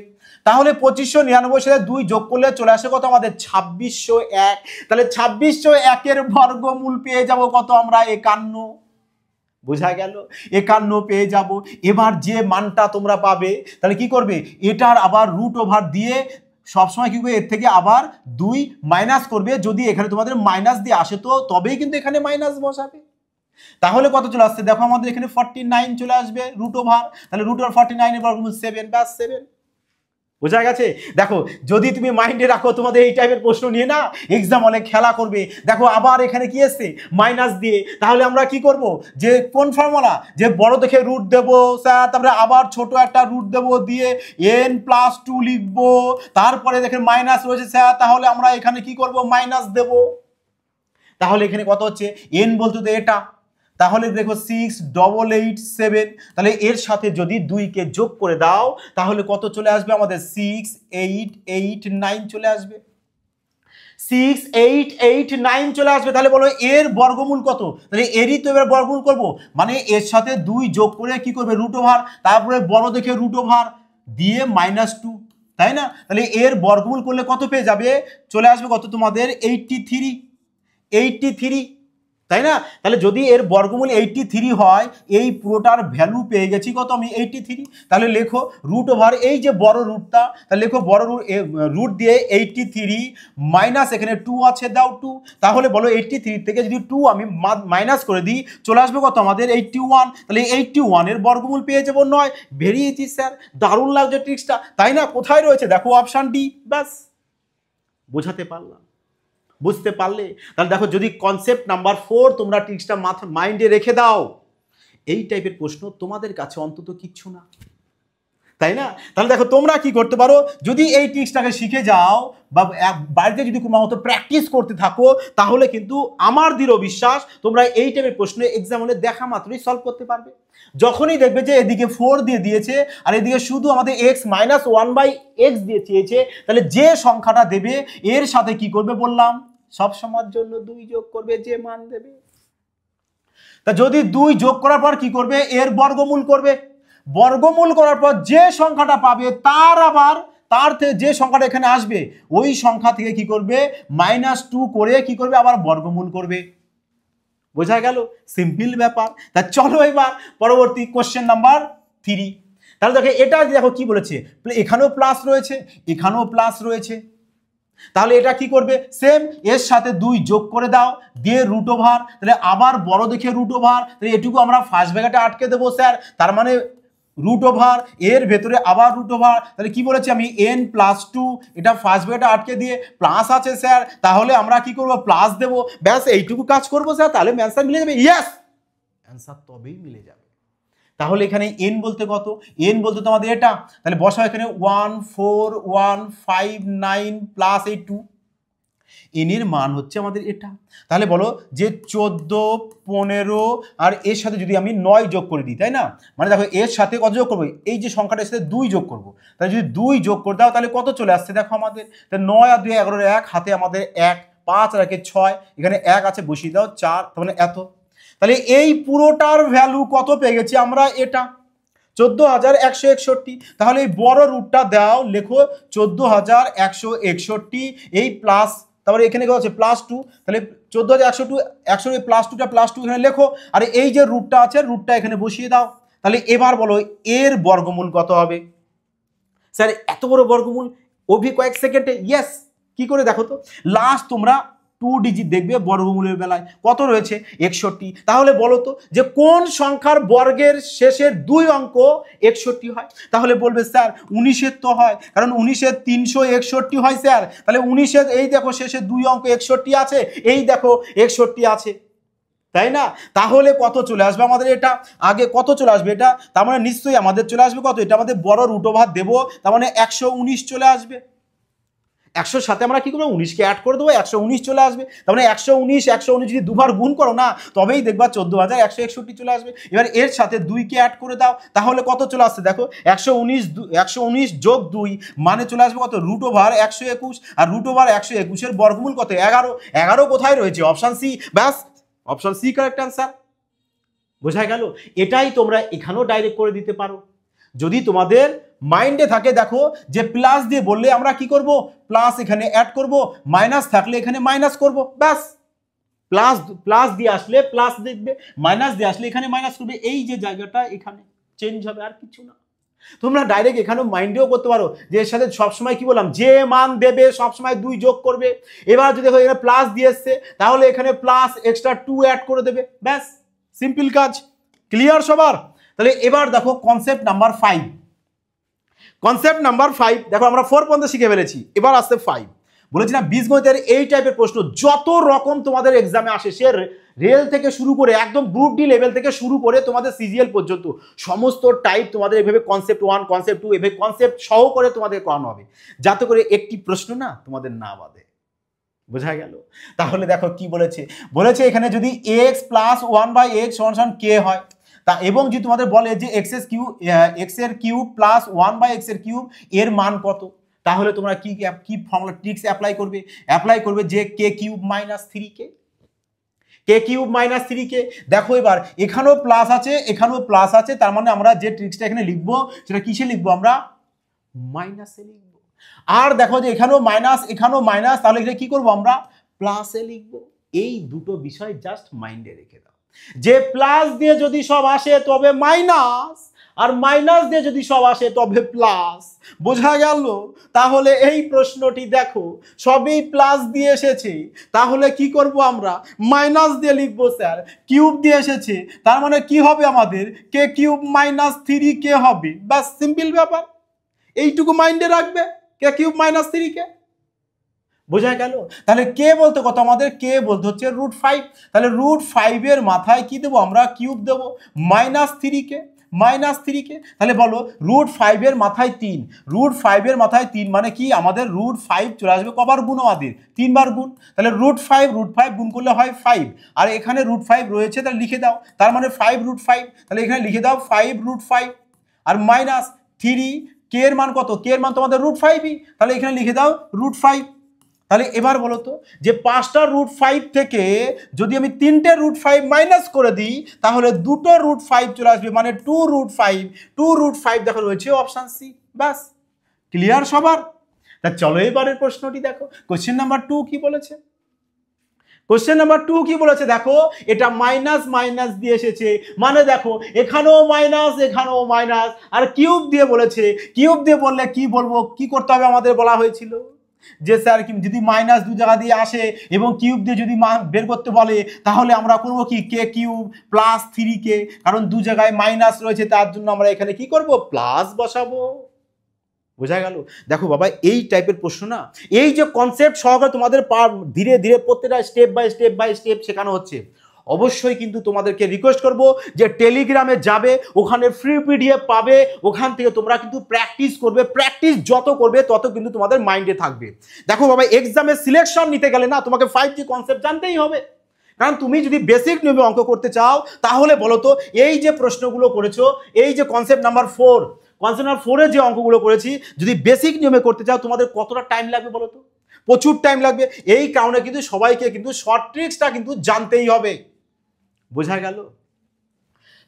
তাহলে 2599 সাথে 2 যোগ করলে চলে আসে কত আমাদের 2601। তাহলে 2601 এর বর্গমূল পেয়ে যাব কত আমরা 51। বোঝা গেল, 51 পেয়ে যাব। এবার যে মানটা তোমরা পাবে তাহলে কি করবে, এটার আবার রুট ওভার দিয়ে সবসময় কি করবে এর থেকে আবার 2 মাইনাস করবে, যদি এখানে তোমাদের মাইনাস দিয়ে আসে তো তবেই কিন্তু এখানে মাইনাস বসাবে। তাহলে কত চলে আসছে দেখো আমাদের এখানে 49 চলে আসবে রুট ওভার, তাহলে রুট ওভার 49 এর বর্গমূল 7, ব্যাস 7। বোঝা গেছে। দেখো যদি তুমি মাইন্ডে রাখো তোমাদের এই টাইপের প্রশ্ন নিয়ে না এক্সাম হলে খেলা করবে। দেখো আবার এখানে কি এসছে মাইনাস দিয়ে, তাহলে আমরা কি করব, যে কোন ফর্মুলা, যে বড় দেখে রুট দেব স্যার, তারপরে আবার ছোট একটা রুট দেব দিয়ে n+2 লিখবো, তারপরে দেখেন মাইনাস রয়েছে স্যার, তাহলে আমরা এখানে কি করব মাইনাস দেব। তাহলে এখানে কত হচ্ছে n বলতে তো এটা, তাহলে দেখো 6887, তাহলে এর সাথে যদি 2 কে যোগ করে দাও তাহলে কত চলে আসবে আমাদের 6889 চলে আসবে, 6889 চলে আসবে। তাহলে বলো এর বর্গমূল কত, তাহলে এরই তো এবার বর্গমূল করব, মানে এর সাথে 2 যোগ করে কি করবে রুট ওভার, তারপরে বড় দেখে রুট ওভার দিয়ে -2, তাই না। তাহলে এর বর্গমূল করলে কত পেয়ে যাবে, চলে আসবে কত তোমাদের 83, তাই না। তাহলে যদি এর বর্গমূল 83 হয়, এই পুরোটার ভ্যালু পেয়ে গেছি কত আমি 83। তাহলে লেখো রুট ওভার এই যে বড় রুটটা, তাহলে লেখো বড় রুট দিয়ে 83 মাইনাস এখানে 2 আছে দাও 2। তাহলে বলো 83 থেকে যদি 2 আমি মাইনাস করে দিই চলে আসবে কত আমাদের 81। তাহলে 81 এর বর্গমূল পেয়ে যাবো 9। ভেরি ইজি স্যার, দারুণ লাগছে ট্রিক্সটা, তাই না। কোথায় রয়েছে দেখো অপশান ডি, ব্যাস বোঝাতে পারলাম, বুঝতে পারলে। তাহলে দেখো যদি কনসেপ্ট নাম্বার 4 তোমরা ট্রিক্সটা মাইন্ডে রেখে দাও, এই টাইপের প্রশ্ন তোমাদের কাছে অন্তত কিচ্ছু না, তাই না। তাহলে দেখো তোমরা কি করতে পারো, যদি এই ট্রিক্সটাকে শিখে যাও বা বাড়িতে যদি কোনো মতো প্র্যাকটিস করতে থাকো তাহলে কিন্তু আমার দৃঢ় বিশ্বাস তোমরা এই টাইপের প্রশ্ন এক্সাম হলে দেখা মাত্রই সলভ করতে পারবে। যখনই দেখবে যে এদিকে 4 দিয়ে দিয়েছে আর এদিকে শুধু আমাদের x -1/x দিয়ে চেয়েছে, তাহলে যে সংখ্যাটা দেবে এর সাথে কি করবে বললাম সব সময়ের জন্য 2 যোগ করবে, যে মান দেবে। তা যদি 2 যোগ করার পর কি করবে এর বর্গমূল করবে, বর্গমূল করার পর যে সংখ্যাটা পাবে তার থেকে যে সংখ্যাটা এখানে আসবে ওই সংখ্যা থেকে কি করবে -2 করে কি করবে আবার বর্গমূল করবে। বোঝা গেল, সিম্পল ব্যাপার। তা চলো এবার পরবর্তী কোশ্চেন নাম্বার 3। তাহলে দেখো এটা দেখো কি বলেছে, এখানেও প্লাস রয়েছে এখানেও প্লাস রয়েছে, তাহলে এটা কি করবে সেম এর সাথে 2 যোগ করে দাও দিয়ে রুট ওভার, তাহলে আবার বড় দেখে রুট ওভার, তাহলে এটুকু আমরা ফার্স্ট ব্র্যাকেটে আটকে দেবো স্যার, তার মানে রুট ওভার এর ভেতরে আবার রুট ওভার, তাহলে কি বলেছি আমি n+2, এটা ফার্স্ট ব্র্যাকেটে আটকে দিয়ে প্লাস আছে স্যার, তাহলে আমরা কি করব প্লাস দেব, ব্যাস এইটুকু কাজ করবো স্যার, তাহলে অ্যান্সার মিলে যাবে। ইয়েস, অ্যান্সার তবেই মিলে যাবে। তাহলে এখানে n বলতে কত, n বলতে তোমাদের এটা, তাহলে বসাও এখানে 1415 প্লাস এই 2, এন এর মান হচ্ছে আমাদের এটা। তাহলে বলো যে 14, 15 আর এর সাথে যদি আমি 9 যোগ করে দিই, তাই না? মানে দেখো এর সাথে কত যোগ করবো, এই যে সংখ্যাটার সাথে 2 যোগ করবো। তাহলে যদি 2 যোগ করে দাও তাহলে কত চলে আসছে দেখো আমাদের, তাহলে 9 আর 2 11, 1 হাতে আমাদের 1, 5 আর 1 6, এখানে 1 আছে বসিয়ে দাও 4, তার মানে এত। তাহলে এই পুরোটার ভ্যালু কত পেয়ে গেছি আমরা, এটা 14,161। তাহলে এই বড় রুটটা দাও, লেখো 14,161, এই প্লাস, তারপরে এখানে কত আছে +2, তাহলে 14,102, 100 +2টা +2 এখানে লেখো, আর এই যে রুটটা আছে রুটটা এখানে বসিয়ে দাও। তাহলে এবার বলো এর বর্গমূল কত হবে? স্যার এত বড় বর্গমূল অভি কয়েক সেকেন্ডে? ইয়েস, কি করে দেখো তো, লাস্ট তোমরা 2 ডিজিট দেখবে বর্গমূলের বেলায় কত রয়েছে, 61। তাহলে বলো তো যে কোন সংখ্যার বর্গের শেষের 2 অঙ্ক 61 হয়? তাহলে বলবে স্যার 19-এর তো হয়, কারণ 19-এর 361 হয় স্যার। তাহলে 19-এর এই দেখো শেষে 2 অঙ্ক 61 আছে, এই দেখো 61 আছে, তাই না? তাহলে কত চলে আসবে আমাদের, এটা আগে কত চলে আসবে এটা, তার মানে নিশ্চয়ই আমাদের চলে আসবে কত, এটা আমাদের বড় রুট ওভার দেবো, তার মানে 119 চলে আসবে। 100-র সাথে আমরা কি করবো, 19কে অ্যাড করে দেবো, 119 চলে আসবে। তার মানে 119 যদি দুবার গুণ করো না, তবেই দেখবা 14,161 চলে আসবে। এবার এর সাথে 2কে অ্যাড করে দাও, তাহলে কত চলে আসছে দেখো, 119 যোগ 2 মানে চলে আসবে কত, √121। আর √121-এর বর্গমূল কত, 11। 11 কোথায় রয়েছে, অপশন সি। ব্যাস, অপশন সি কারেক্ট অ্যান্সার। বোঝা গেল? এটাই তোমরা এখানেও ডাইরেক্ট করে দিতে পারো যদি তোমাদের মাইন্ডে থাকে। দেখো যে প্লাস দিয়ে বললে আমরা কি করব, প্লাস এখানে অ্যাড করব, মাইনাস থাকলে এখানে মাইনাস করব, ব্যাস। প্লাস দিয়ে আসলে প্লাস দেখবে, মাইনাস দিয়ে আসলে এখানে মাইনাস করবে, এই যে জায়গাটা এখানে চেঞ্জ হবে, আর কিছু না। তোমরা ডাইরেক্ট এখানেও মাইন্ডেও করতে পারো যে এর সাথে সবসময় কি বললাম, যে মান দেবে সবসময় 2 যোগ করবে। এবার যদি দেখো এখানে প্লাস দিয়ে এসছে, তাহলে এখানে প্লাস এক্সট্রা 2 অ্যাড করে দেবে, ব্যাস, সিম্পল কাজ। ক্লিয়ার সবার? তাহলে এবার দেখো কনসেপ্ট নাম্বার 5। কনসেপ্ট নাম্বার 5 দেখো আমরা 4 পর্যন্ত শিখে ফেলেছি, এবার আসছে 5। বলেছি না বীজগণিতের এই টাইপের প্রশ্ন যত রকম তোমাদের এক্সামে আসে, সে রেল থেকে শুরু করে একদম গ্রুপ ডি লেভেল থেকে শুরু করে তোমাদের সিজিএল পর্যন্ত সমস্ত টাইপ তোমাদের এভাবে কনসেপ্ট 1, কনসেপ্ট 2 এভাবে কনসেপ্ট সহ করে তোমাদের করানো হবে, যাতে করে একটি প্রশ্ন না তোমাদের না বাদে। বোঝা গেল? তাহলে দেখো কি বলেছে, বলেছে এখানে যদি x + 1/x = k হয়, তা এবং যদি তোমাদের বলে যে x এর কিউব প্লাস 1/x এর কিউব এর মান কত, তাহলে তোমরা কি ফর্মুলা ট্রিক্স অ্যাপ্লাই করবে যে k cube minus 3k, k cube minus 3k। দেখো এবার এখানেও প্লাস আছে, এখানেও প্লাস আছে, তার মানে আমরা যে ট্রিক্সটা এখানে লিখবো সেটা কিসে লিখবো, আমরা মাইনাসে লিখবো। আর দেখো যে এখানেও মাইনাস, তাহলে এখানে কি করবো, আমরা প্লাসে লিখবো। এই দুটো বিষয় জাস্ট মাইন্ডে রেখে দাও, যে প্লাস দিয়ে যদি সব আসে তবে মাইনাস, আর মাইনাস দিয়ে যদি সব আসে তবে প্লাস। বোঝা গেল? তাহলে এই প্রশ্নটি দেখো সবই প্লাস দিয়ে এসেছে, তাহলে কি করব, আমরা মাইনাস দিয়ে লিখবো স্যার। কিউব দিয়ে এসেছে, তার মানে কি হবে আমাদের, k কিউব মাইনাস 3k হবে, বাস, সিম্পল ব্যাপার। এইটুকু মাইন্ডে রাখবে, k কিউব মাইনাস 3k। বোঝা গেল? তাহলে কে বলতে কত আমাদের, কে বলতে হচ্ছে √5। তাহলে √5 এর মাথায় কি দেবো, আমরা কিউব দেবো, -3k। তাহলে বলো √5 এর মাথায় 3, √5 এর মাথায় 3 মানে কি, আমাদের √5 চলে আসবে কবার গুণ, আমাদের 3 বার গুণ। তাহলে √5 গুণ করলে হয় 5, আর এখানে √5 রয়েছে, তাহলে লিখে দাও, তার মানে 5√5, তাহলে এখানে লিখে দাও 5√5, আর মাইনাস 3, কে এর মান কত, কে এর মান তোমাদের √5ই, তাহলে এখানে লিখে দাও √5। তাহলে এবার বলো তো যে 5টা √5 থেকে যদি আমি 3টে √5 মাইনাস করে দিই, তাহলে 2টো √5 চলে আসবে, মানে 2√5 দেখা রয়েছে অপশন সি। বাস, ক্লিয়ার সবার? তা চলো এবারের প্রশ্নটি দেখো, কোশ্চেন নাম্বার 2 কি বলেছে। কোশ্চেন নাম্বার 2 কি বলেছে দেখো, এটা মাইনাস দিয়ে এসেছে, মানে দেখো এখানেও মাইনাস, এখানেও মাইনাস, আর কিউব দিয়ে বলেছে। কিউব দিয়ে বললে কি বলবো, কি করতে হবে, আমাদের বলা হয়েছিল যে স্যার যদি মাইনাস 2 জায়গা দিয়ে আসে এবং কিউব দিয়ে যদি মান বের করতে বলে, তাহলে আমরা করবো কি, k কিউব প্লাস 3k, কারণ 2 জায়গায় মাইনাস রয়েছে, তার জন্য আমরা এখানে কি করব, প্লাস বসাবো। বোঝা গেল? দেখো বাবা এই টাইপের প্রশ্ন না, এই যে কনসেপ্ট সহকারে তোমাদের ধীরে ধীরে প্রত্যেকটা স্টেপ বাই স্টেপ শেখানো হচ্ছে, অবশ্যই কিন্তু তোমাদেরকে রিকোয়েস্ট করব যে টেলিগ্রামে যাবে, ওখানে ফ্রি পিডিএফ পাবে, ওখান থেকে তোমরা কিন্তু প্র্যাকটিস করবে। প্র্যাকটিস যত করবে তত কিন্তু তোমাদের মাইন্ডে থাকবে। দেখো বাবা, এক্সামে সিলেকশন নিতে গেলে না তোমাকে 5G কনসেপ্ট জানতেই হবে। কারণ তুমি যদি বেসিক নিয়মে অঙ্ক করতে চাও তাহলে বলো তো এই যে প্রশ্নগুলো করেছো, এই যে কনসেপ্ট নাম্বার 4 এর যে অঙ্কগুলো করেছি, যদি বেসিক নিয়মে করতে চাও তোমাদের কতটা টাইম লাগবে বলো তো? প্রচুর টাইম লাগবে। এই কারণে কিন্তু সবাইকে কিন্তু শর্ট ট্রিক্সটা কিন্তু জানতেই হবে। বোঝা গেল?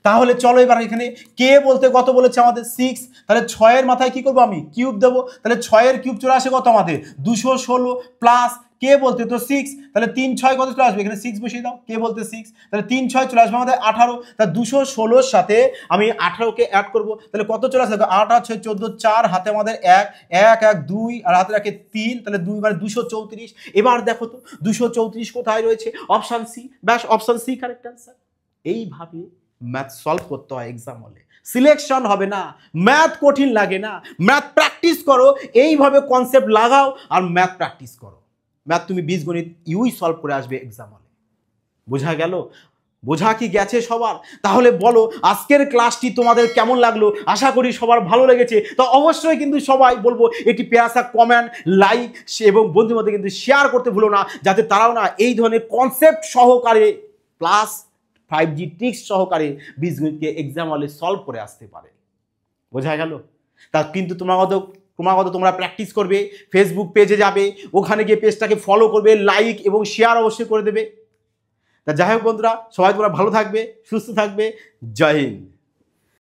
তাহলে চলো এবার এখানে কে বলতে কত বলেছে আমাদের 6, তাহলে 6 এর মাথায় কি করবো আমি কিউব দেবো, তাহলে 6 এর কিউব চলে আসে কত আমাদের 216 প্লাস কে বলতে তো 6, তাহলে 3 6 কত চলে আসবে, এখানে 6 বসিয়ে দাও, কে বলতে 6, তাহলে 3 6 চলে আসবে আমাদের 18, তা 216 সাথে আমি 18কে অ্যাড করব, তাহলে কত চলে আসবে 8 8 6 14, 4 হাতে আমাদের 1 1 1 2 আর হাতে রাখে 3, তাহলে 2 মানে 234। এবার দেখো তো 234 কোথায় রয়েছে, অপশন সি, ব্যাস অপশন সি কারেক্ট অ্যান্সার। এইভাবে ম্যাথ সলভ করতে হয় এক্সাম হলে, সিলেকশন হবে না। ম্যাথ কঠিন লাগে না, ম্যাথ প্র্যাকটিস করো, এইভাবে কনসেপ্ট লাগাও আর ম্যাথ প্র্যাকটিস করো। ম্যাথ তুমি বীজগণিত ইউই সলভ করে আসবে এক্সাম হলে। বোঝা গেল? বোঝা কি গেছে সবার? তাহলে বলো আজকের ক্লাসটি তোমাদের কেমন লাগলো? আশা করি সবার ভালো লেগেছে। তো অবশ্যই কিন্তু সবাই বলবো একটি পেয়াসা কমেন্ট, লাইক এবং বন্ধুদের মধ্যে কিন্তু শেয়ার করতে ভুলো না, যাতে তারাও না এই ধরনের কনসেপ্ট সহকারে প্লাস 5G ট্রিক্স সহকারে বীজগণিতকে এক্সাম হলে সলভ করে আসতে পারে। বোঝা গেল? তা কিন্তু ক্রমাগত তোমরা প্র্যাকটিস করবে, ফেসবুক পেজে যাবে, ওখানে গিয়ে পেজটাকে ফলো করবে, লাইক এবং শেয়ার অবশ্যই করে দেবে। তা যাই হোক বন্ধুরা, সবাই তোমরা ভালো থাকবে, সুস্থ থাকবে। জয় হিন্দ।